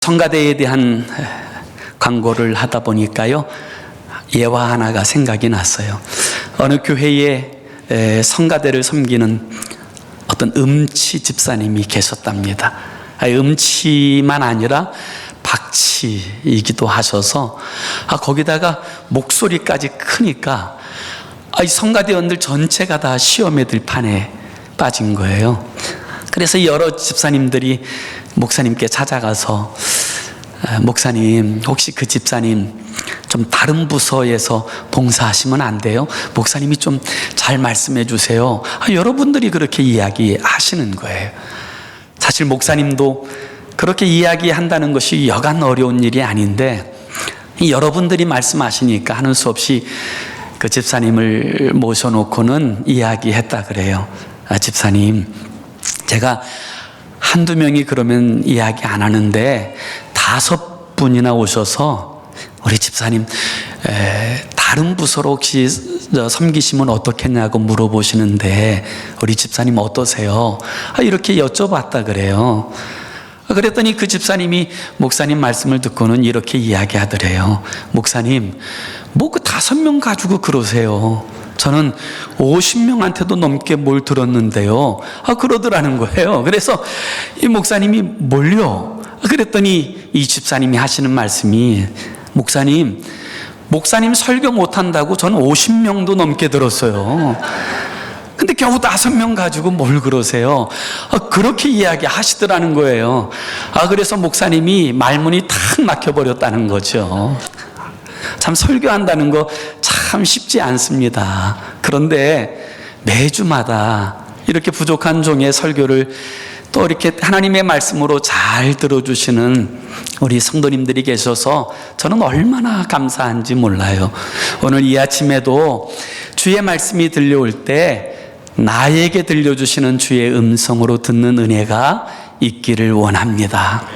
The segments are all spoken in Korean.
성가대에 대한 광고를 하다 보니까요, 예화 하나가 생각이 났어요. 어느 교회에 성가대를 섬기는 어떤 음치 집사님이 계셨답니다. 음치만 아니라 박치이기도 하셔서 거기다가 목소리까지 크니까 이 성가대원들 전체가 다 시험에 들 판에 빠진 거예요. 그래서 여러 집사님들이 목사님께 찾아가서, 목사님, 혹시 그 집사님 좀 다른 부서에서 봉사하시면 안 돼요? 목사님이 좀 잘 말씀해 주세요. 여러분들이 그렇게 이야기하시는 거예요. 사실 목사님도 그렇게 이야기한다는 것이 여간 어려운 일이 아닌데, 여러분들이 말씀하시니까 하는 수 없이 그 집사님을 모셔놓고는 이야기했다 그래요. 집사님, 제가 한두 명이 그러면 이야기 안 하는데 5분이나 오셔서 우리 집사님 다른 부서로 혹시 섬기시면 어떻겠냐고 물어보시는데 우리 집사님 어떠세요? 이렇게 여쭤봤다 그래요. 그랬더니 그 집사님이 목사님 말씀을 듣고는 이렇게 이야기하더래요. 목사님, 뭐 그 5명 가지고 그러세요. 저는 50명한테도 넘게 뭘 들었는데요. 그러더라는 거예요. 그래서 이 목사님이 뭘요? 그랬더니 이 집사님이 하시는 말씀이, 목사님 설교 못한다고 저는 50명도 넘게 들었어요. 근데 겨우 5명 가지고 뭘 그러세요? 그렇게 이야기하시더라는 거예요. 그래서 목사님이 말문이 탁 막혀버렸다는 거죠. 참 설교한다는 거 참 쉽지 않습니다. 그런데 매주마다 이렇게 부족한 종의 설교를 또 이렇게 하나님의 말씀으로 잘 들어주시는 우리 성도님들이 계셔서 저는 얼마나 감사한지 몰라요. 오늘 이 아침에도 주의 말씀이 들려올 때 나에게 들려주시는 주의 음성으로 듣는 은혜가 있기를 원합니다.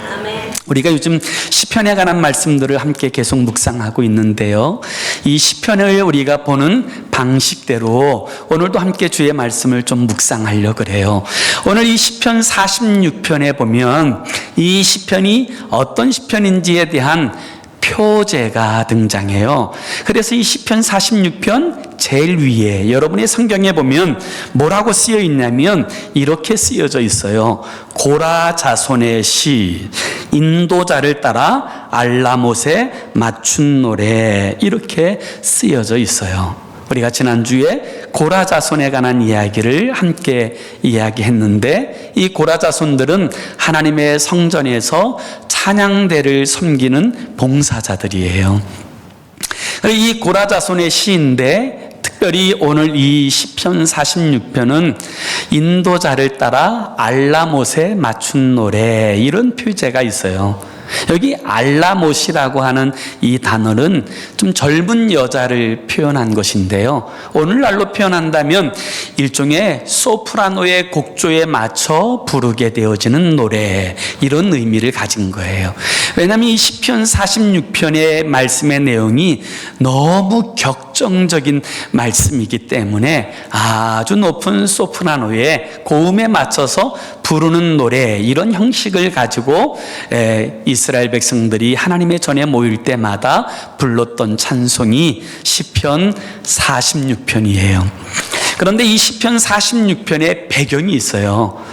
우리가 요즘 시편에 관한 말씀들을 함께 계속 묵상하고 있는데요, 이 시편을 우리가 보는 방식대로 오늘도 함께 주의 말씀을 좀 묵상하려고 그래요. 오늘 이 시편 46편에 보면 이 시편이 어떤 시편인지에 대한 표제가 등장해요. 그래서 이 시편 46편 제일 위에 여러분의 성경에 보면 뭐라고 쓰여 있냐면 이렇게 쓰여져 있어요. 고라 자손의 시, 인도자를 따라 알라못에 맞춘 노래, 이렇게 쓰여져 있어요. 우리가 지난주에 고라 자손에 관한 이야기를 함께 이야기했는데, 이 고라 자손들은 하나님의 성전에서 찬양대를 섬기는 봉사자들이에요. 이 고라 자손의 시인데, 특별히 오늘 이 시편 46편은 인도자를 따라 알라못에 맞춘 노래, 이런 표제가 있어요. 여기 알라못이라고 하는 이 단어는 좀 젊은 여자를 표현한 것인데요, 오늘날로 표현한다면 일종의 소프라노의 곡조에 맞춰 부르게 되어지는 노래, 이런 의미를 가진 거예요. 왜냐하면 이 시편 46편의 말씀의 내용이 너무 격정적인 말씀이기 때문에 아주 높은 소프라노의 고음에 맞춰서 부르는 노래, 이런 형식을 가지고 이스라엘 백성들이 하나님의 전에 모일 때마다 불렀던 찬송이 시편 46편이에요. 그런데 이 시편 46편에 배경이 있어요.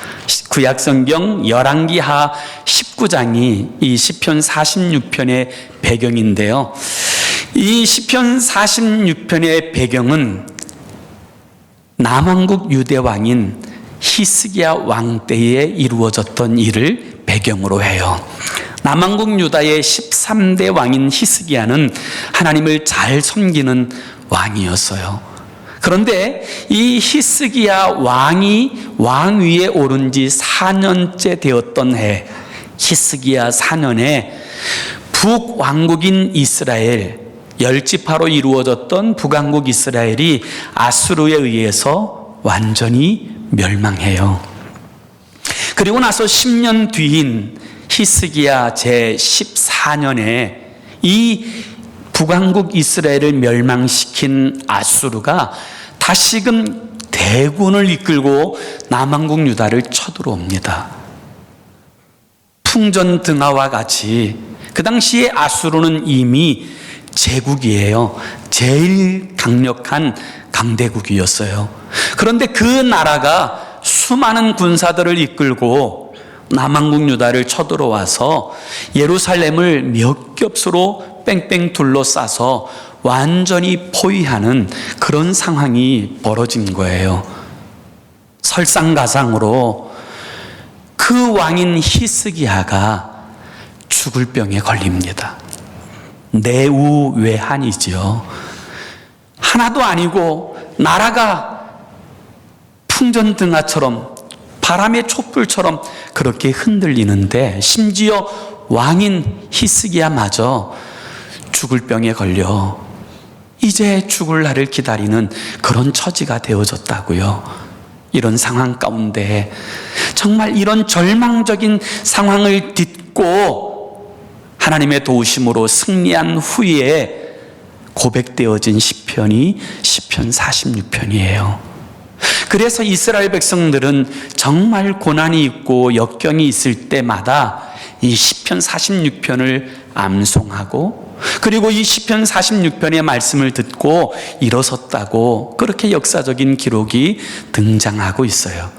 구약성경 열왕기하 19장이 이 시편 46편의 배경인데요, 이 시편 46편의 배경은 남왕국 유대왕인 히스기야 왕 때에 이루어졌던 일을 배경으로 해요. 남왕국 유다의 13대 왕인 히스기야는 하나님을 잘 섬기는 왕이었어요. 그런데 이 히스기야 왕이 왕위에 오른 지 4년째 되었던 해, 히스기야 4년에 북왕국인 이스라엘, 10지파로 이루어졌던 북왕국 이스라엘이 아수르에 의해서 완전히 멸망해요. 그리고 나서 10년 뒤인 히스기야 제14년에 이 북왕국 이스라엘을 멸망시킨 아수르가 다시금 대군을 이끌고 남왕국 유다를 쳐들어옵니다. 풍전등화와 같이 그 당시에 아수르는 이미 제국이에요. 제일 강력한 강대국이었어요. 그런데 그 나라가 수많은 군사들을 이끌고 남한국 유다를 쳐들어와서 예루살렘을 몇 겹수로 뺑뺑 둘러싸서 완전히 포위하는 그런 상황이 벌어진 거예요. 설상가상으로 그 왕인 히스기야가 죽을 병에 걸립니다. 내우외환이죠. 하나도 아니고 나라가 풍전등화처럼 바람의 촛불처럼 그렇게 흔들리는데 심지어 왕인 히스기야마저 죽을 병에 걸려 이제 죽을 날을 기다리는 그런 처지가 되어졌다고요. 이런 상황 가운데 정말 이런 절망적인 상황을 딛고 하나님의 도우심으로 승리한 후에 고백되어진 시편이 시편 46편이에요. 그래서 이스라엘 백성들은 정말 고난이 있고 역경이 있을 때마다 이 시편 46편을 암송하고 그리고 이 시편 46편의 말씀을 듣고 일어섰다고 그렇게 역사적인 기록이 등장하고 있어요.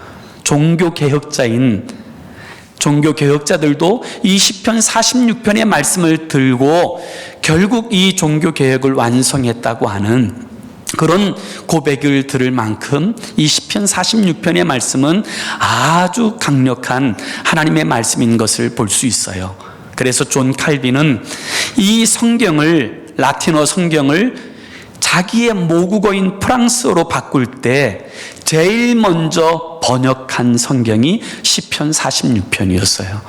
종교개혁자들도 이 시편 46편의 말씀을 들고 결국 이 종교개혁을 완성했다고 하는 그런 고백을 들을 만큼 이 시편 46편의 말씀은 아주 강력한 하나님의 말씀인 것을 볼 수 있어요. 그래서 존 칼빈은 이 성경을, 라틴어 성경을 자기의 모국어인 프랑스어로 바꿀 때 제일 먼저 번역한 성경이 시편 46편이었어요.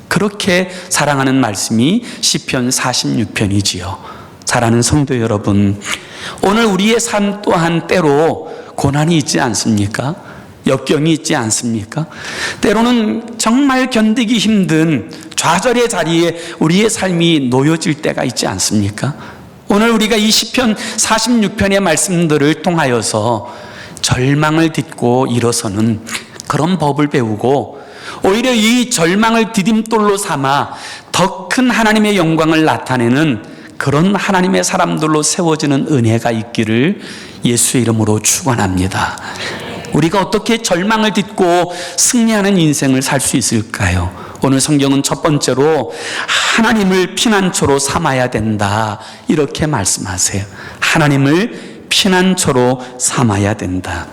그렇게 사랑하는 말씀이 시편 46편이지요. 사랑하는 성도 여러분, 오늘 우리의 삶 또한 때로 고난이 있지 않습니까? 역경이 있지 않습니까? 때로는 정말 견디기 힘든 좌절의 자리에 우리의 삶이 놓여질 때가 있지 않습니까? 오늘 우리가 이 시편 46편의 말씀들을 통하여서 절망을 딛고 일어서는 그런 법을 배우고 오히려 이 절망을 디딤돌로 삼아 더 큰 하나님의 영광을 나타내는 그런 하나님의 사람들로 세워지는 은혜가 있기를 예수의 이름으로 축원합니다. 우리가 어떻게 절망을 딛고 승리하는 인생을 살 수 있을까요? 오늘 성경은 첫 번째로 하나님을 피난처로 삼아야 된다 이렇게 말씀하세요. 하나님을 피난처로 삼아야 된다.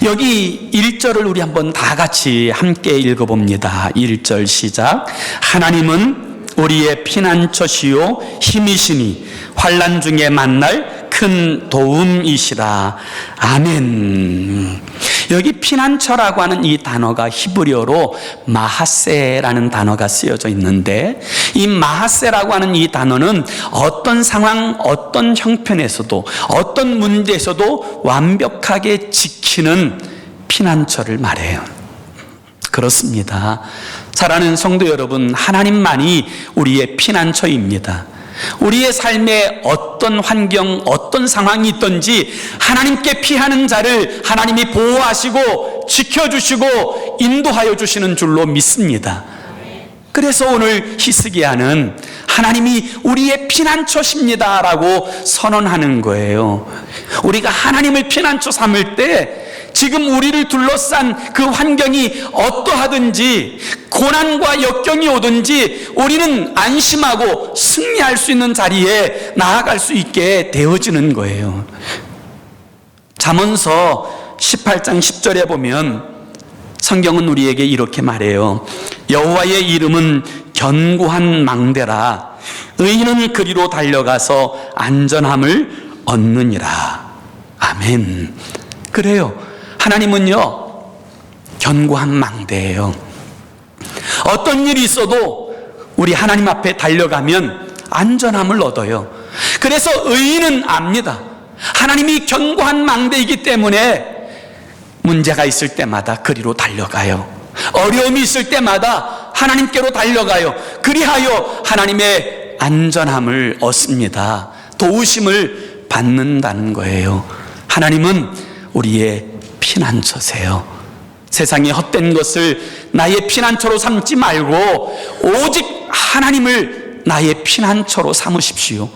여기 1절을 우리 한번 다 같이 함께 읽어봅니다. 1절 시작. 하나님은 우리의 피난처시요 힘이시니 환난 중에 만날 큰 도움이시라. 아멘. 여기 피난처라고 하는 이 단어가 히브리어로 마하세라는 단어가 쓰여져 있는데 이 마하세라고 하는 이 단어는 어떤 상황, 어떤 형편에서도 어떤 문제에서도 완벽하게 지키는 피난처를 말해요. 그렇습니다. 사랑하는 성도 여러분, 하나님만이 우리의 피난처입니다. 우리의 삶에 어떤 환경, 어떤 상황이 있든지 하나님께 피하는 자를 하나님이 보호하시고 지켜주시고 인도하여 주시는 줄로 믿습니다. 그래서 오늘 히스기야는 하나님이 우리의 피난처십니다라고 선언하는 거예요. 우리가 하나님을 피난처 삼을 때 지금 우리를 둘러싼 그 환경이 어떠하든지 고난과 역경이 오든지 우리는 안심하고 승리할 수 있는 자리에 나아갈 수 있게 되어지는 거예요. 잠언서 18장 10절에 보면 성경은 우리에게 이렇게 말해요. 여호와의 이름은 견고한 망대라. 의인은 그리로 달려가서 안전함을 얻느니라. 아멘. 그래요. 하나님은요, 견고한 망대예요. 어떤 일이 있어도 우리 하나님 앞에 달려가면 안전함을 얻어요. 그래서 의인은 압니다. 하나님이 견고한 망대이기 때문에 문제가 있을 때마다 그리로 달려가요. 어려움이 있을 때마다 하나님께로 달려가요. 그리하여 하나님의 안전함을 얻습니다. 도우심을 받는다는 거예요. 하나님은 우리의 피난처세요. 세상의 헛된 것을 나의 피난처로 삼지 말고 오직 하나님을 나의 피난처로 삼으십시오.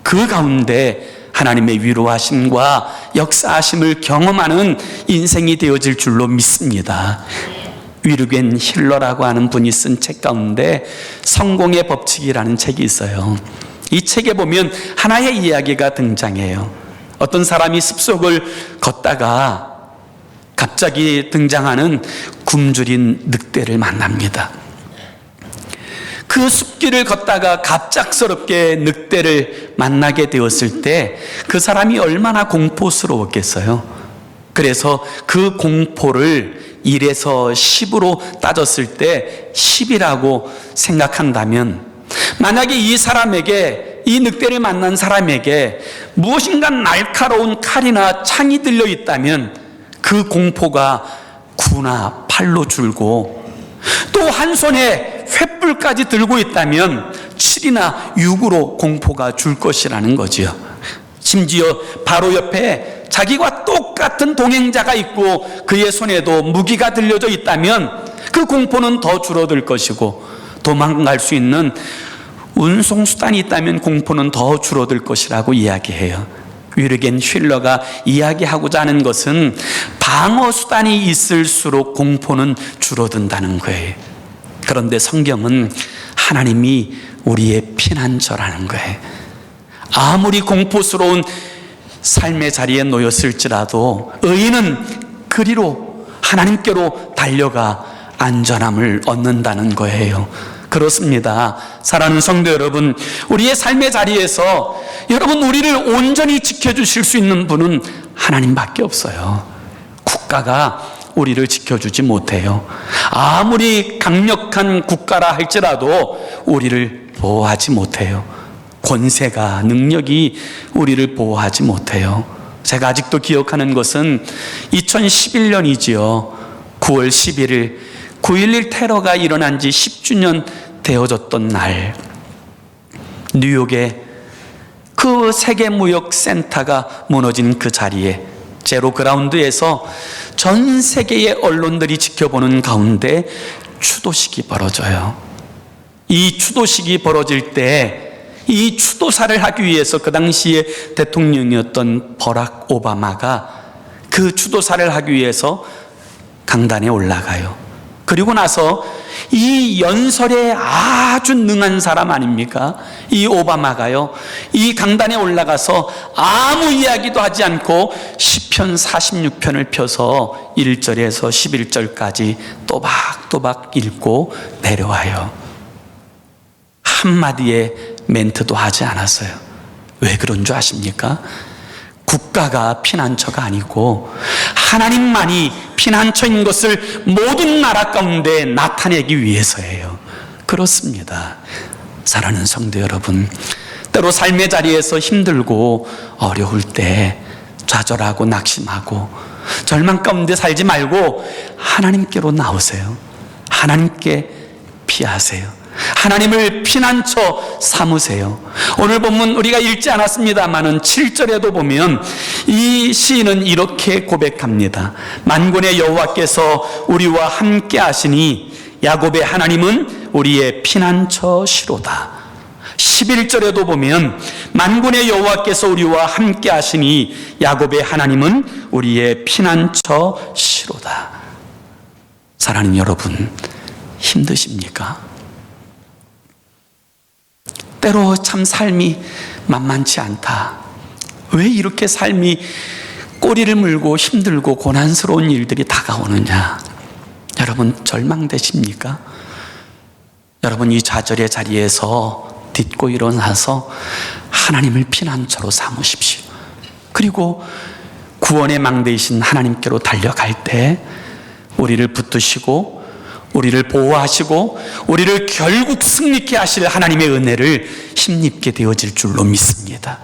그 가운데 하나님의 위로하심과 역사하심을 경험하는 인생이 되어질 줄로 믿습니다. 위르겐 힐러라고 하는 분이 쓴 책 가운데 성공의 법칙이라는 책이 있어요. 이 책에 보면 하나의 이야기가 등장해요. 어떤 사람이 숲속을 걷다가 갑자기 등장하는 굶주린 늑대를 만납니다. 그 숲길을 걷다가 갑작스럽게 늑대를 만나게 되었을 때 그 사람이 얼마나 공포스러웠겠어요. 그래서 그 공포를 1에서 10으로 따졌을 때 10이라고 생각한다면, 만약에 이 사람에게, 이 늑대를 만난 사람에게 무엇인가 날카로운 칼이나 창이 들려 있다면 그 공포가 9나 8로 줄고, 또 한 손에 횃불까지 들고 있다면 7이나 6으로 공포가 줄 것이라는 거지요. 심지어 바로 옆에 자기와 똑같은 동행자가 있고 그의 손에도 무기가 들려져 있다면 그 공포는 더 줄어들 것이고, 도망갈 수 있는 운송수단이 있다면 공포는 더 줄어들 것이라고 이야기해요. 위르겐 힐러가 이야기하고자 하는 것은 방어수단이 있을수록 공포는 줄어든다는 거예요. 그런데 성경은 하나님이 우리의 피난처라는 거예요. 아무리 공포스러운 삶의 자리에 놓였을지라도 의인은 그리로 하나님께로 달려가 안전함을 얻는다는 거예요. 그렇습니다. 사랑하는 성도 여러분, 우리의 삶의 자리에서 여러분, 우리를 온전히 지켜주실 수 있는 분은 하나님밖에 없어요. 국가가 우리를 지켜주지 못해요. 아무리 강력한 국가라 할지라도 우리를 보호하지 못해요. 권세가, 능력이 우리를 보호하지 못해요. 제가 아직도 기억하는 것은 2011년이지요. 9월 11일 9.11 테러가 일어난 지 10주년 되어졌던 날, 뉴욕의 그 세계무역센터가 무너진 그 자리에 제로그라운드에서 전 세계의 언론들이 지켜보는 가운데 추도식이 벌어져요. 이 추도식이 벌어질 때 이 추도사를 하기 위해서 그 당시에 대통령이었던 버락 오바마가 그 추도사를 하기 위해서 강단에 올라가요. 그리고 나서 이 연설에 아주 능한 사람 아닙니까? 이 오바마가요, 이 강단에 올라가서 아무 이야기도 하지 않고 시편 46편을 펴서 1절에서 11절까지 또박또박 읽고 내려와요. 한마디의 멘트도 하지 않았어요. 왜 그런 줄 아십니까? 국가가 피난처가 아니고 하나님만이 피난처인 것을 모든 나라 가운데 나타내기 위해서예요. 그렇습니다. 사랑하는 성도 여러분, 때로 삶의 자리에서 힘들고 어려울 때 좌절하고 낙심하고 절망 가운데 살지 말고 하나님께로 나오세요. 하나님께 피하세요. 하나님을 피난처 삼으세요. 오늘 본문 우리가 읽지 않았습니다마는 7절에도 보면 이 시인은 이렇게 고백합니다. 만군의 여호와께서 우리와 함께 하시니 야곱의 하나님은 우리의 피난처시로다. 11절에도 보면 만군의 여호와께서 우리와 함께 하시니 야곱의 하나님은 우리의 피난처시로다. 사랑하는 여러분, 힘드십니까? 때로 참 삶이 만만치 않다. 왜 이렇게 삶이 꼬리를 물고 힘들고 고난스러운 일들이 다가오느냐? 여러분, 절망되십니까? 여러분, 이 좌절의 자리에서 딛고 일어나서 하나님을 피난처로 삼으십시오. 그리고 구원의 망대이신 하나님께로 달려갈 때 우리를 붙드시고 우리를 보호하시고 우리를 결국 승리케 하실 하나님의 은혜를 힘입게 되어질 줄로 믿습니다.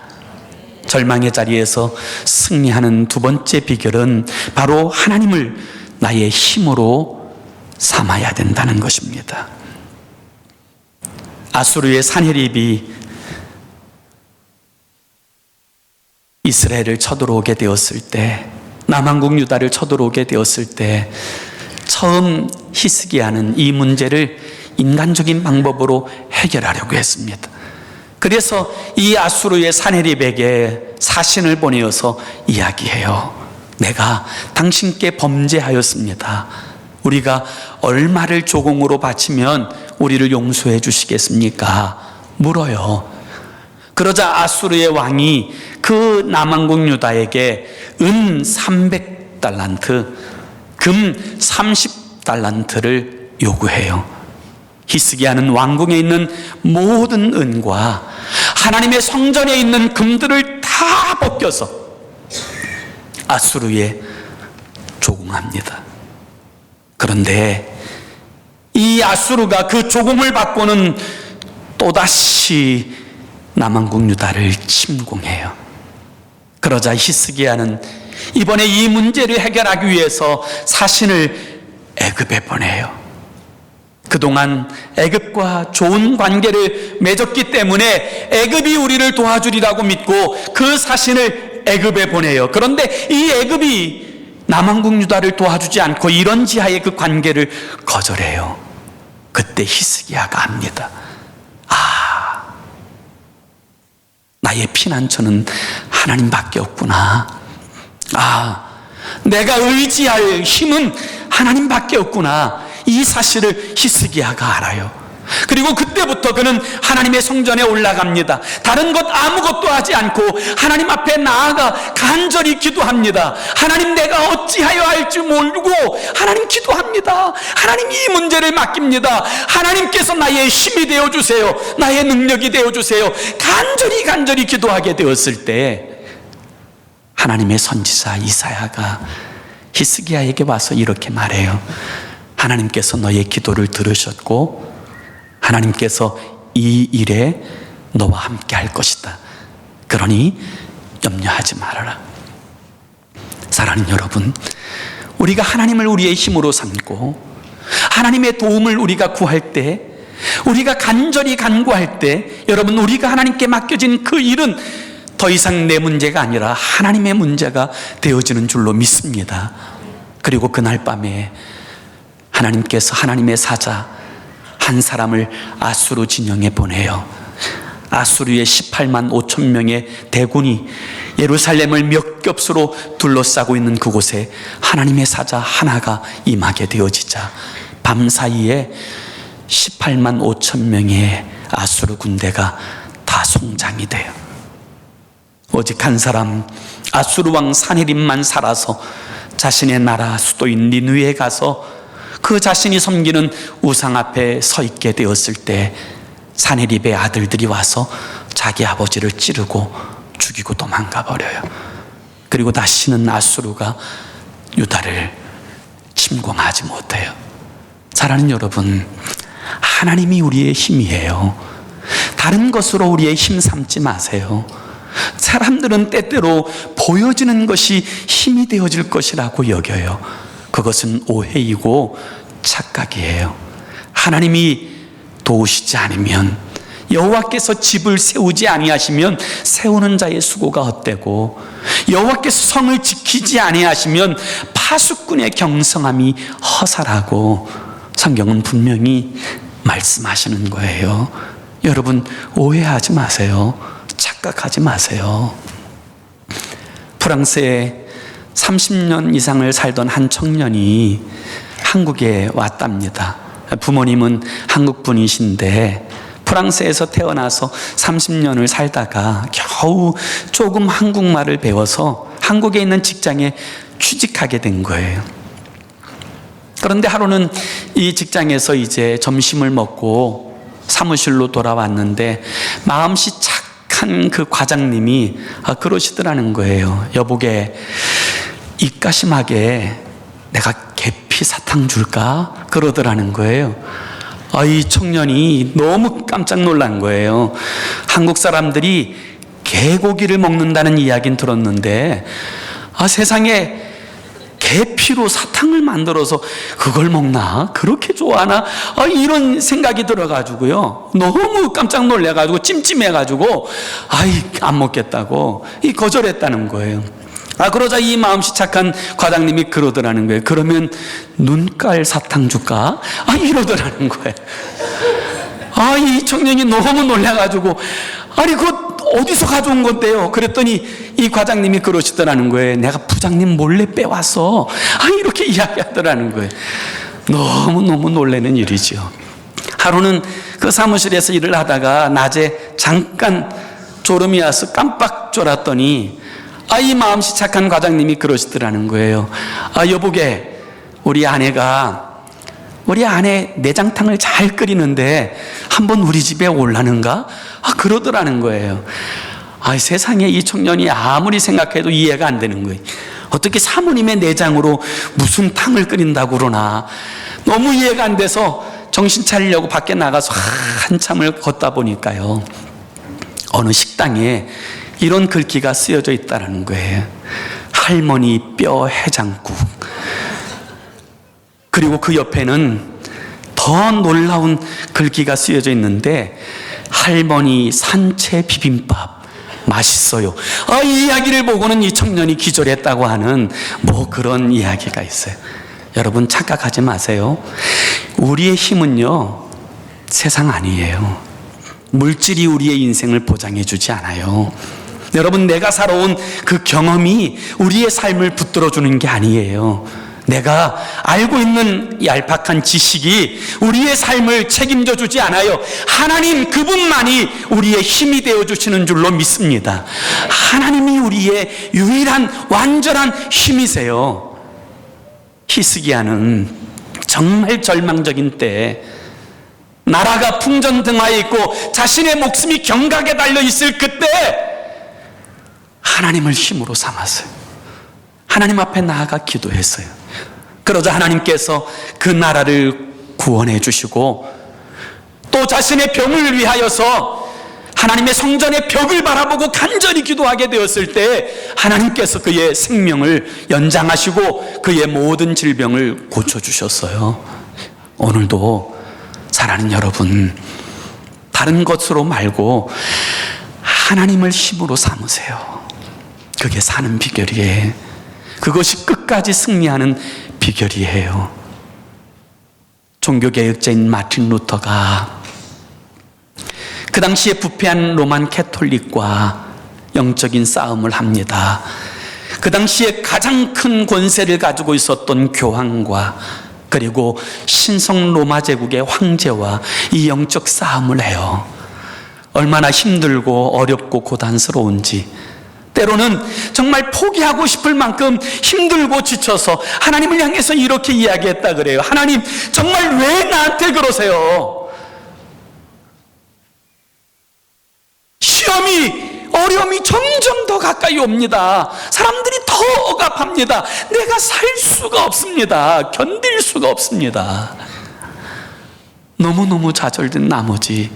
절망의 자리에서 승리하는 두 번째 비결은 바로 하나님을 나의 힘으로 삼아야 된다는 것입니다. 아수르의 산헤립이 이스라엘을 쳐들어오게 되었을 때, 남한국 유다를 쳐들어오게 되었을 때 처음 히스기야는 이 문제를 인간적인 방법으로 해결하려고 했습니다. 그래서 이 아수르의 사네립에게 사신을 보내어서 이야기해요. 내가 당신께 범죄하였습니다. 우리가 얼마를 조공으로 바치면 우리를 용서해 주시겠습니까? 물어요. 그러자 아수르의 왕이 그 남왕국 유다에게 은 300달란트, 금 30달란트를 요구해요. 히스기야는 왕궁에 있는 모든 은과 하나님의 성전에 있는 금들을 다 벗겨서 아수르에 조공합니다. 그런데 이 아수르가 그 조공을 받고는 또다시 남왕국 유다를 침공해요. 그러자 히스기야는 이번에 이 문제를 해결하기 위해서 사신을 애굽에 보내요. 그동안 애굽과 좋은 관계를 맺었기 때문에 애굽이 우리를 도와주리라고 믿고 그 사신을 애굽에 보내요. 그런데 이 애굽이 남왕국 유다를 도와주지 않고 이런 지하의 그 관계를 거절해요. 그때 히스기야가 압니다. 나의 피난처는 하나님밖에 없구나. 내가 의지할 힘은 하나님밖에 없구나. 이 사실을 히스기야가 알아요. 그리고 그때부터 그는 하나님의 성전에 올라갑니다. 다른 것 아무것도 하지 않고 하나님 앞에 나아가 간절히 기도합니다. 하나님, 내가 어찌하여 할지 모르고 하나님 기도합니다. 하나님, 이 문제를 맡깁니다. 하나님께서 나의 힘이 되어주세요. 나의 능력이 되어주세요. 간절히 기도하게 되었을 때 하나님의 선지자 이사야가 히스기야에게 와서 이렇게 말해요. 하나님께서 너의 기도를 들으셨고 하나님께서 이 일에 너와 함께 할 것이다. 그러니 염려하지 말아라. 사랑하는 여러분, 우리가 하나님을 우리의 힘으로 삼고 하나님의 도움을 우리가 구할 때, 우리가 간절히 간구할 때, 여러분, 우리가 하나님께 맡겨진 그 일은 더 이상 내 문제가 아니라 하나님의 문제가 되어지는 줄로 믿습니다. 그리고 그날 밤에 하나님께서 하나님의 사자 한 사람을 아수르 진영에 보내요. 아수르의 18만 5천 명의 대군이 예루살렘을 몇 겹수로 둘러싸고 있는 그곳에 하나님의 사자 하나가 임하게 되어지자 밤사이에 18만 5천 명의 아수르 군대가 다 송장이 돼요. 오직 한 사람, 아수르 왕 사네립만 살아서 자신의 나라 수도인 니느웨에 가서 그 자신이 섬기는 우상 앞에 서 있게 되었을 때 사네립의 아들들이 와서 자기 아버지를 찌르고 죽이고 도망가 버려요. 그리고 다시는 아수르가 유다를 침공하지 못해요. 사랑하는 여러분, 하나님이 우리의 힘이에요. 다른 것으로 우리의 힘 삼지 마세요. 사람들은 때때로 보여지는 것이 힘이 되어질 것이라고 여겨요. 그것은 오해이고 착각이에요. 하나님이 도우시지 않으면, 여호와께서 집을 세우지 아니하시면 세우는 자의 수고가 헛되고, 여호와께서 성을 지키지 아니하시면 파수꾼의 경성함이 허사라고 성경은 분명히 말씀하시는 거예요. 여러분, 오해하지 마세요. 착각하지 마세요. 프랑스에 30년 이상을 살던 한 청년이 한국에 왔답니다. 부모님은 한국 분이신데 프랑스에서 태어나서 30년을 살다가 겨우 조금 한국말을 배워서 한국에 있는 직장에 취직하게 된 거예요. 그런데 하루는 이 직장에서 이제 점심을 먹고 사무실로 돌아왔는데 마음씨 착한 그 과장님이 그러시더라는 거예요. 여보게, 입가심하게 내가 계피 사탕 줄까? 그러더라는 거예요. 이 청년이 너무 깜짝 놀란 거예요. 한국 사람들이 개고기를 먹는다는 이야기는 들었는데 세상에 계피로 사탕을 만들어서 그걸 먹나? 그렇게 좋아하나? 이런 생각이 들어가지고요. 너무 깜짝 놀래가지고 찜찜해가지고 안 먹겠다고 거절했다는 거예요. 그러자 이 마음씨 착한 과장님이 그러더라는 거예요. 그러면 눈깔 사탕 줄까? 이러더라는 거예요. 이 청년이 너무 놀라가지고, 아니, 그거 어디서 가져온 건데요? 그랬더니 이 과장님이 그러시더라는 거예요. 내가 부장님 몰래 빼왔어. 이렇게 이야기하더라는 거예요. 너무너무 놀라는 일이죠. 하루는 그 사무실에서 일을 하다가 낮에 잠깐 졸음이 와서 깜빡 졸았더니 이 마음씨 착한 과장님이 그러시더라는 거예요. 여보게, 우리 아내 내장탕을 잘 끓이는데 한번 우리 집에 올라는가? 그러더라는 거예요. 세상에 이 청년이 아무리 생각해도 이해가 안 되는 거예요. 어떻게 사모님의 내장으로 무슨 탕을 끓인다고 그러나. 너무 이해가 안 돼서 정신 차리려고 밖에 나가서 한참을 걷다 보니까요, 어느 식당에 이런 글귀가 쓰여져 있다는 거예요. 할머니 뼈 해장국. 그리고 그 옆에는 더 놀라운 글귀가 쓰여져 있는데, 할머니 산채 비빔밥 맛있어요. 이 이야기를 보고는 이 청년이 기절했다고 하는 그런 이야기가 있어요. 여러분, 착각하지 마세요. 우리의 힘은요, 세상 아니에요. 물질이 우리의 인생을 보장해 주지 않아요. 여러분, 내가 살아온 그 경험이 우리의 삶을 붙들어 주는 게 아니에요. 내가 알고 있는 얄팍한 지식이 우리의 삶을 책임져 주지 않아요. 하나님 그분만이 우리의 힘이 되어 주시는 줄로 믿습니다. 하나님이 우리의 유일한 완전한 힘이세요. 히스기야는 정말 절망적인 때, 나라가 풍전등화에 있고 자신의 목숨이 경각에 달려 있을 그때 하나님을 힘으로 삼았어요. 하나님 앞에 나아가 기도했어요. 그러자 하나님께서 그 나라를 구원해 주시고, 또 자신의 병을 위하여서 하나님의 성전의 벽을 바라보고 간절히 기도하게 되었을 때 하나님께서 그의 생명을 연장하시고 그의 모든 질병을 고쳐주셨어요. 오늘도 사랑하는 여러분, 다른 것으로 말고 하나님을 힘으로 삼으세요. 그게 사는 비결이에요. 그것이 끝까지 승리하는 비결이에요. 종교개혁자인 마틴 루터가 그 당시에 부패한 로만 캐톨릭과 영적인 싸움을 합니다. 그 당시에 가장 큰 권세를 가지고 있었던 교황과 그리고 신성 로마 제국의 황제와 이 영적 싸움을 해요. 얼마나 힘들고 어렵고 고단스러운지, 때로는 정말 포기하고 싶을 만큼 힘들고 지쳐서 하나님을 향해서 이렇게 이야기했다 그래요. 하나님, 정말 왜 나한테 그러세요? 시험이, 어려움이 점점 더 가까이 옵니다. 사람들이 더 억압합니다. 내가 살 수가 없습니다. 견딜 수가 없습니다. 너무너무 좌절된 나머지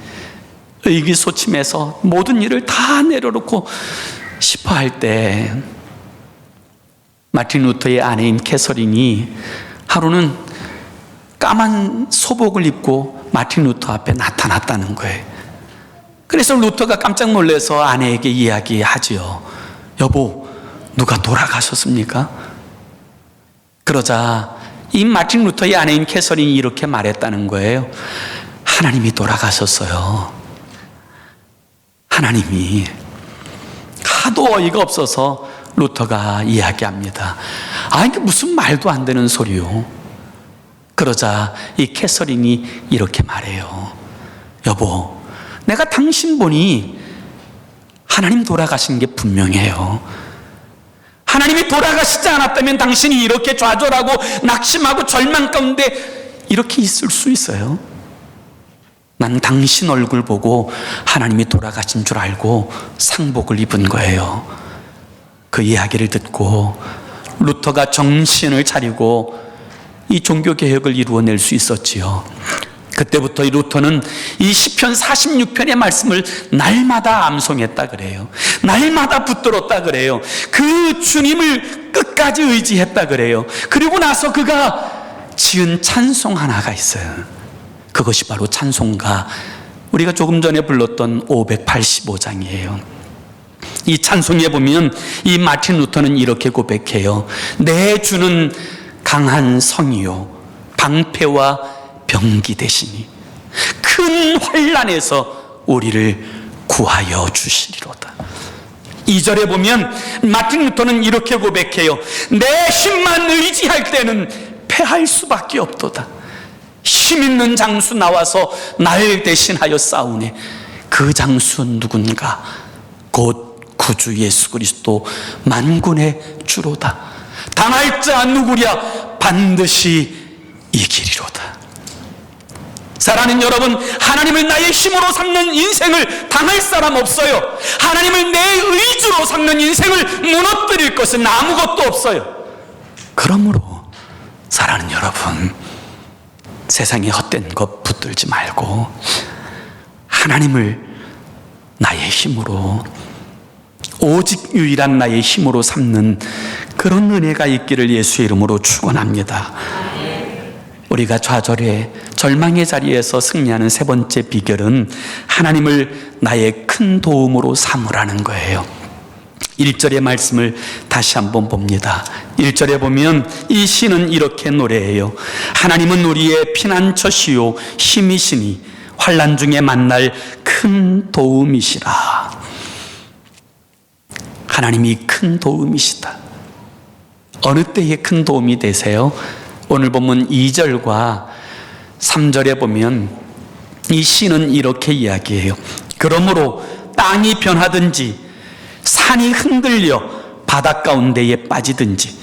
의기소침해서 모든 일을 다 내려놓고 싶어 할 때, 마틴 루터의 아내인 캐서린이 하루는 까만 소복을 입고 마틴 루터 앞에 나타났다는 거예요. 그래서 루터가 깜짝 놀라서 아내에게 이야기하지요. 여보, 누가 돌아가셨습니까? 그러자 이 마틴 루터의 아내인 캐서린이 이렇게 말했다는 거예요. 하나님이 돌아가셨어요. 하나님이. 하도 어이가 없어서 루터가 이야기합니다. 이게 무슨 말도 안 되는 소리요. 그러자 이 캐서린이 이렇게 말해요. 여보, 내가 당신 보니 하나님 돌아가신 게 분명해요. 하나님이 돌아가시지 않았다면 당신이 이렇게 좌절하고 낙심하고 절망 가운데 이렇게 있을 수 있어요? 난 당신 얼굴 보고 하나님이 돌아가신 줄 알고 상복을 입은 거예요. 그 이야기를 듣고 루터가 정신을 차리고 이 종교개혁을 이루어낼 수 있었지요. 그때부터 이 루터는 이 시편 46편의 말씀을 날마다 암송했다 그래요. 날마다 붙들었다 그래요. 그 주님을 끝까지 의지했다 그래요. 그리고 나서 그가 지은 찬송 하나가 있어요. 그것이 바로 찬송가, 우리가 조금 전에 불렀던 585장이에요. 이 찬송에 보면 이 마틴 루터는 이렇게 고백해요. 내 주는 강한 성이요 방패와 병기 되시니 큰 환난에서 우리를 구하여 주시리로다. 2절에 보면 마틴 루터는 이렇게 고백해요. 내 힘만 의지할 때는 패할 수밖에 없도다. 힘 있는 장수 나와서 날 대신하여 싸우네. 그 장수는 누군가? 곧 구주 예수 그리스도 만군의 주로다. 당할 자 누구랴? 반드시 이기리로다. 사랑하는 여러분, 하나님을 나의 힘으로 삼는 인생을 당할 사람 없어요. 하나님을 내 의지로 삼는 인생을 무너뜨릴 것은 아무것도 없어요. 그러므로 사랑하는 여러분, 세상에 헛된 것 붙들지 말고 하나님을 나의 힘으로, 오직 유일한 나의 힘으로 삼는 그런 은혜가 있기를 예수의 이름으로 축원합니다. 우리가 좌절해 절망의 자리에서 승리하는 세 번째 비결은 하나님을 나의 큰 도움으로 삼으라는 거예요. 1절의 말씀을 다시 한번 봅니다. 1절에 보면 이 시는 이렇게 노래해요. 하나님은 우리의 피난처시요 힘이시니 환난 중에 만날 큰 도움이시라. 하나님이 큰 도움이시다. 어느 때에 큰 도움이 되세요? 오늘 본문 2절과 3절에 보면 이 시는 이렇게 이야기해요. 그러므로 땅이 변하든지 산이 흔들려 바닷 가운데에 빠지든지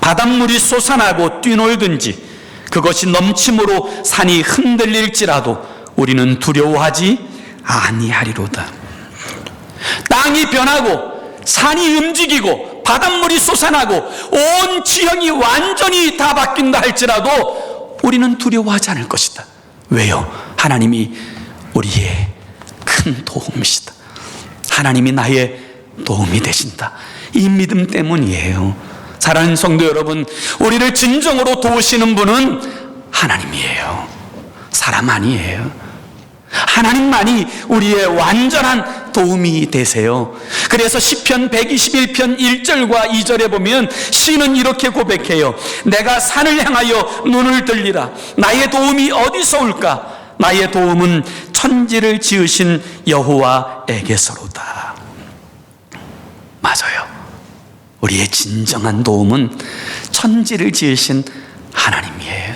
바닷물이 솟아나고 뛰놀든지 그것이 넘침으로 산이 흔들릴지라도 우리는 두려워하지 아니하리로다. 땅이 변하고 산이 움직이고 바닷물이 솟아나고 온 지형이 완전히 다 바뀐다 할지라도 우리는 두려워하지 않을 것이다. 왜요? 하나님이 우리의 큰 도움이시다. 하나님이 나의 도움이 되신다. 이 믿음 때문이에요. 사랑하는 성도 여러분, 우리를 진정으로 도우시는 분은 하나님이에요. 사람 아니에요. 하나님만이 우리의 완전한 도움이 되세요. 그래서 시편 121편 1절과 2절에 보면 시는 이렇게 고백해요. 내가 산을 향하여 눈을 들리라. 나의 도움이 어디서 올까? 나의 도움은 천지를 지으신 여호와에게서로다. 맞아요. 우리의 진정한 도움은 천지를 지으신 하나님이에요.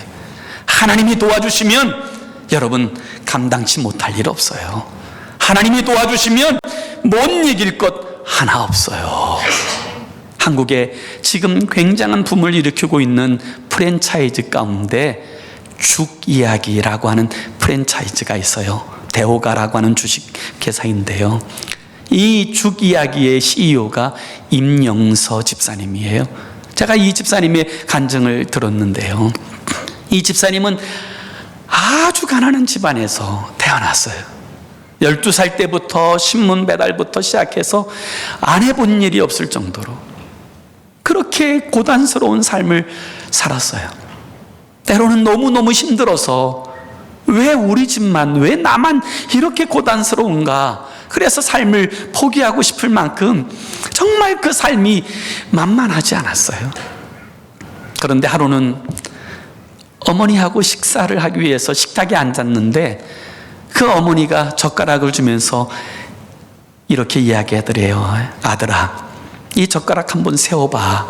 하나님이 도와주시면 여러분 감당치 못할 일 없어요. 하나님이 도와주시면 못 이길 것 하나 없어요. 한국에 지금 굉장한 붐을 일으키고 있는 프랜차이즈 가운데 죽 이야기라고 하는 프랜차이즈가 있어요. 대호가라고 하는 주식회사인데요. 이 죽 이야기의 CEO가 임영서 집사님이에요. 제가 이 집사님의 간증을 들었는데요. 이 집사님은 아주 가난한 집안에서 태어났어요. 12살 때부터 신문 배달부터 시작해서 안 해본 일이 없을 정도로 그렇게 고단스러운 삶을 살았어요. 때로는 너무너무 힘들어서 왜 우리 집만, 왜 나만 이렇게 고단스러운가? 그래서 삶을 포기하고 싶을 만큼 정말 그 삶이 만만하지 않았어요. 그런데 하루는 어머니하고 식사를 하기 위해서 식탁에 앉았는데 그 어머니가 젓가락을 주면서 이렇게 이야기하더래요. 아들아, 이 젓가락 한번 세워봐.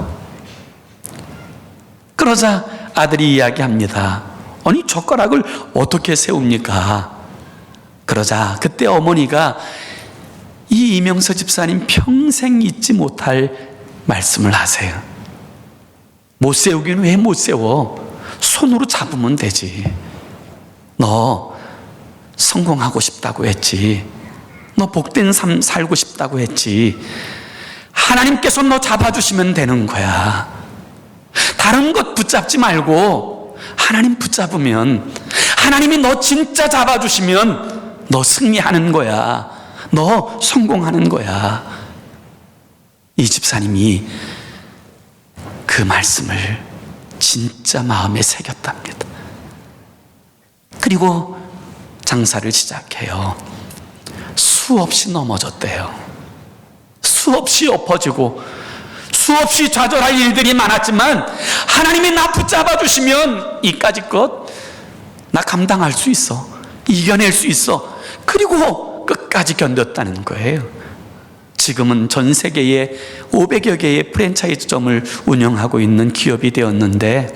그러자 아들이 이야기합니다. 아니, 젓가락을 어떻게 세웁니까? 그러자 그때 어머니가 이 이명서 집사님 평생 잊지 못할 말씀을 하세요. 못 세우기는 왜 못 세워? 손으로 잡으면 되지. 너 성공하고 싶다고 했지. 너 복된 삶 살고 싶다고 했지. 하나님께서 너 잡아주시면 되는 거야. 다른 것 붙잡지 말고 하나님 붙잡으면, 하나님이 너 진짜 잡아주시면 너 승리하는 거야. 너 성공하는 거야. 이 집사님이 그 말씀을 진짜 마음에 새겼답니다. 그리고 장사를 시작해요. 수없이 넘어졌대요. 수없이 엎어지고 수없이 좌절할 일들이 많았지만 하나님이 나 붙잡아 주시면 이까짓 것 나 감당할 수 있어, 이겨낼 수 있어. 그리고 끝까지 견뎠다는 거예요. 지금은 전 세계에 500여 개의 프랜차이즈점을 운영하고 있는 기업이 되었는데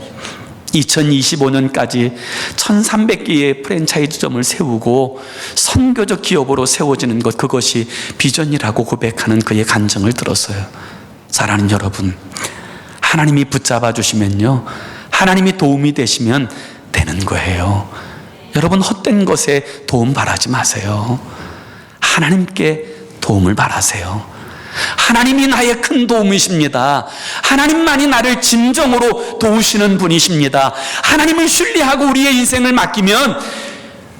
2025년까지 1300개의 프랜차이즈점을 세우고 선교적 기업으로 세워지는 것, 그것이 비전이라고 고백하는 그의 간증을 들었어요. 사랑하는 여러분, 하나님이 붙잡아 주시면요, 하나님이 도움이 되시면 되는 거예요. 여러분, 헛된 것에 도움 바라지 마세요. 하나님께 도움을 바라세요. 하나님이 나의 큰 도움이십니다. 하나님만이 나를 진정으로 도우시는 분이십니다. 하나님을 신뢰하고 우리의 인생을 맡기면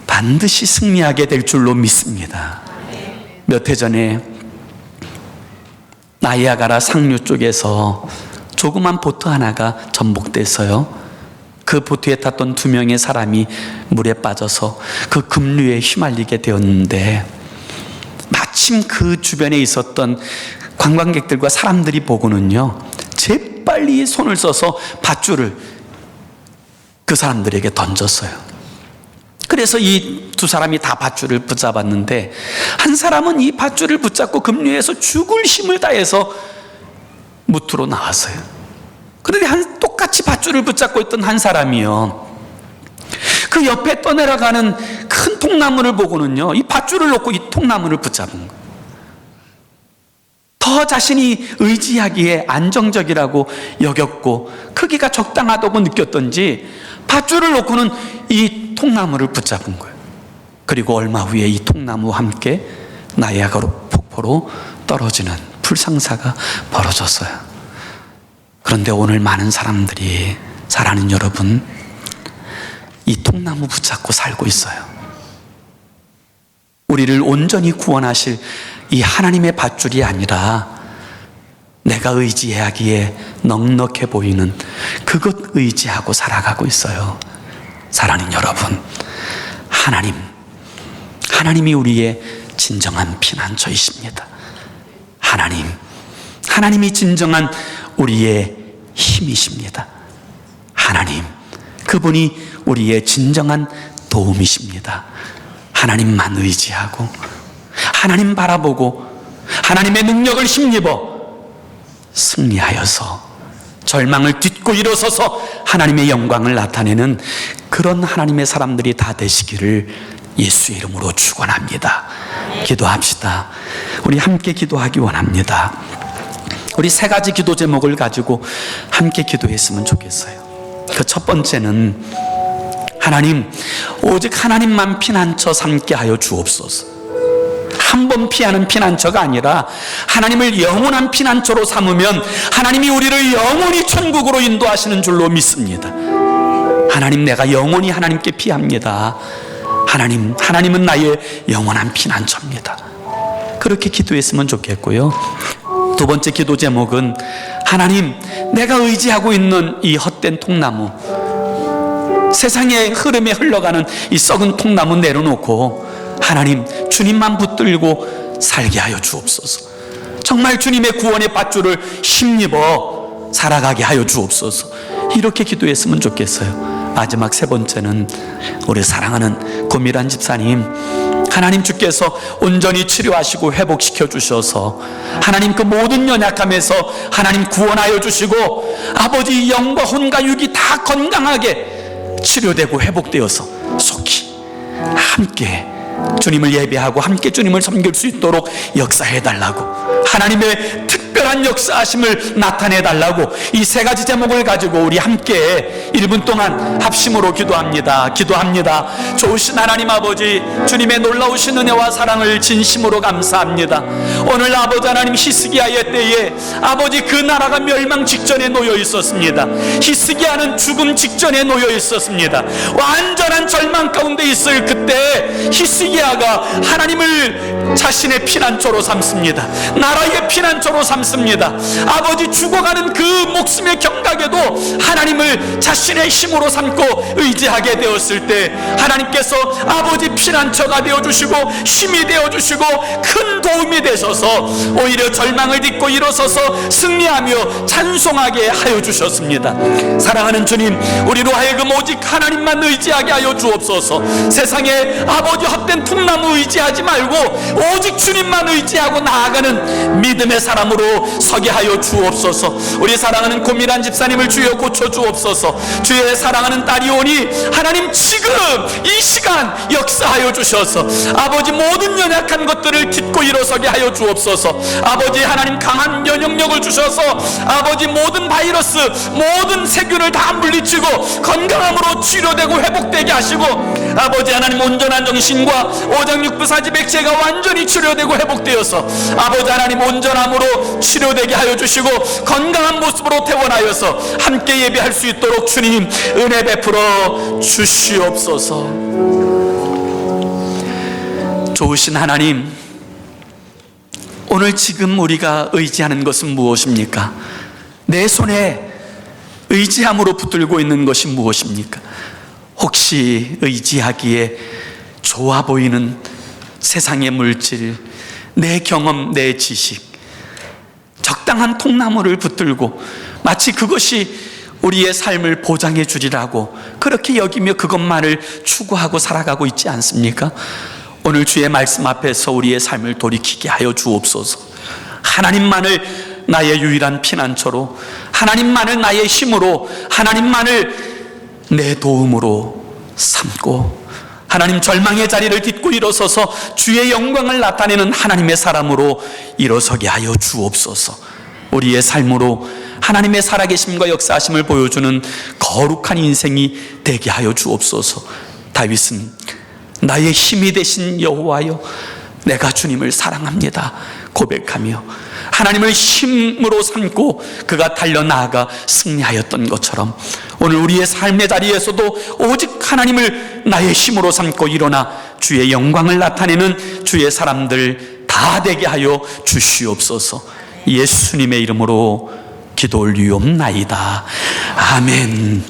반드시 승리하게 될 줄로 믿습니다. 몇 해 전에 나이아가라 상류 쪽에서 조그만 보트 하나가 전복돼서요, 그 보트에 탔던 2명의 사람이 물에 빠져서 그 급류에 휘말리게 되었는데, 마침 그 주변에 있었던 관광객들과 사람들이 보고는요, 재빨리 손을 써서 밧줄을 그 사람들에게 던졌어요. 그래서 이 2 사람이 다 밧줄을 붙잡았는데, 한 사람은 이 밧줄을 붙잡고 급류에서 죽을 힘을 다해서 무트로 나왔어요. 그런데 똑같이 밧줄을 붙잡고 있던 한 사람이요, 그 옆에 떠내려가는 큰 통나무를 보고는요, 이 밧줄을 놓고 이 통나무를 붙잡은 거예요. 더 자신이 의지하기에 안정적이라고 여겼고 크기가 적당하다고 느꼈던지 밧줄을 놓고는 이 통나무를 붙잡은 거예요. 그리고 얼마 후에 이 통나무와 함께 나이아가라 폭포로 떨어지는 불상사가 벌어졌어요. 그런데 오늘 많은 사람들이, 사랑하는 여러분, 이 통나무 붙잡고 살고 있어요. 우리를 온전히 구원하실 이 하나님의 밧줄이 아니라 내가 의지하기에 넉넉해 보이는 그것 의지하고 살아가고 있어요. 사랑하는 여러분, 하나님이 우리의 진정한 피난처이십니다. 하나님이 진정한 우리의 힘이십니다. 그분이 우리의 진정한 도움이십니다. 하나님만 의지하고 하나님 바라보고 하나님의 능력을 힘입어 승리하여서 절망을 딛고 일어서서 하나님의 영광을 나타내는 그런 하나님의 사람들이 다 되시기를 예수의 이름으로 축원합니다. 기도합시다. 우리 함께 기도하기 원합니다. 우리 3가지 기도 제목을 가지고 함께 기도했으면 좋겠어요. 그 첫 번째는, 하나님, 오직 하나님만 피난처 삼게 하여 주옵소서. 한 번 피하는 피난처가 아니라 하나님을 영원한 피난처로 삼으면 하나님이 우리를 영원히 천국으로 인도하시는 줄로 믿습니다. 하나님, 내가 영원히 하나님께 피합니다. 하나님은 나의 영원한 피난처입니다. 그렇게 기도했으면 좋겠고요. 2번째 기도 제목은, 하나님, 내가 의지하고 있는 이 헛된 통나무, 세상의 흐름에 흘러가는 이 썩은 통나무 내려놓고 하나님, 주님만 붙들고 살게 하여 주옵소서. 정말 주님의 구원의 밧줄을 힘입어 살아가게 하여 주옵소서. 이렇게 기도했으면 좋겠어요. 마지막 3번째는, 우리 사랑하는 고미란 집사님, 하나님, 주께서 온전히 치료하시고 회복시켜 주셔서 하나님, 그 모든 연약함에서 하나님 구원하여 주시고 아버지 영과 혼과 육이 다 건강하게 치료되고 회복되어서 속히 함께 주님을 예배하고 함께 주님을 섬길 수 있도록 역사해달라고, 하나님의 특별한 역사하심을 나타내달라고, 이 3가지 제목을 가지고 우리 함께 1분 동안 합심으로 기도합니다. 좋으신 하나님 아버지, 주님의 놀라우신 은혜와 사랑을 진심으로 감사합니다. 오늘 아버지 하나님, 히스기야의 때에 아버지, 그 나라가 멸망 직전에 놓여 있었습니다. 히스기야는 죽음 직전에 놓여 있었습니다. 완전한 절망 가운데 있을 그때 히스기야 시기야가 하나님을 자신의 피난처로 삼습니다. 나라의 피난처로 삼습니다. 아버지 죽어가는 그 목숨의 경각에도 하나님을 자신의 힘으로 삼고 의지하게 되었을 때 하나님께서 아버지 피난처가 되어주시고 힘이 되어주시고 큰 도움이 되셔서 오히려 절망을 딛고 일어서서 승리하며 찬송하게 하여 주셨습니다. 사랑하는 주님, 우리로 하여금 오직 하나님만 의지하게 하여 주옵소서. 세상에 아버지 헛된 풍나무 의지하지 말고 오직 주님만 의지하고 나아가는 믿음의 사람으로 서게 하여 주옵소서. 우리 사랑하는 고미란 집사님을 주여 고쳐 주옵소서. 주의 사랑하는 딸이 오니 하나님 지금 이 시간 역사하여 주셔서 아버지 모든 연약한 것들을 딛고 일어서게 하여 주옵소서. 아버지 하나님 강한 면역력을 주셔서 아버지 모든 바이러스 모든 세균을 다 물리치고 건강함으로 치료되고 회복되게 하시고 아버지 하나님 온전한 정신과 오장육부 사지백체가 완전히 치료되고 회복되어서 아버지 하나님 온전함으로 치료되게 하여 주시고 건강한 모습으로 퇴원하여서 함께 예배할 수 있도록 주님 은혜 베풀어 주시옵소서. 좋으신 하나님, 오늘 지금 우리가 의지하는 것은 무엇입니까? 내 손에 의지함으로 붙들고 있는 것이 무엇입니까? 혹시 의지하기에 좋아 보이는 세상의 물질, 내 경험, 내 지식, 적당한 통나무를 붙들고 마치 그것이 우리의 삶을 보장해 주리라고 그렇게 여기며 그것만을 추구하고 살아가고 있지 않습니까? 오늘 주의 말씀 앞에서 우리의 삶을 돌이키게 하여 주옵소서. 하나님만을 나의 유일한 피난처로, 하나님만을 나의 힘으로, 하나님만을 내 도움으로 삼고 하나님 절망의 자리를 딛고 일어서서 주의 영광을 나타내는 하나님의 사람으로 일어서게 하여 주옵소서. 우리의 삶으로 하나님의 살아계심과 역사하심을 보여주는 거룩한 인생이 되게 하여 주옵소서. 다윗은 나의 힘이 되신 여호와여, 내가 주님을 사랑합니다 고백하며 하나님을 힘으로 삼고 그가 달려나아가 승리하였던 것처럼 오늘 우리의 삶의 자리에서도 오직 하나님을 나의 힘으로 삼고 일어나 주의 영광을 나타내는 주의 사람들 다 되게 하여 주시옵소서. 예수님의 이름으로 기도 올리옵나이다. 아멘.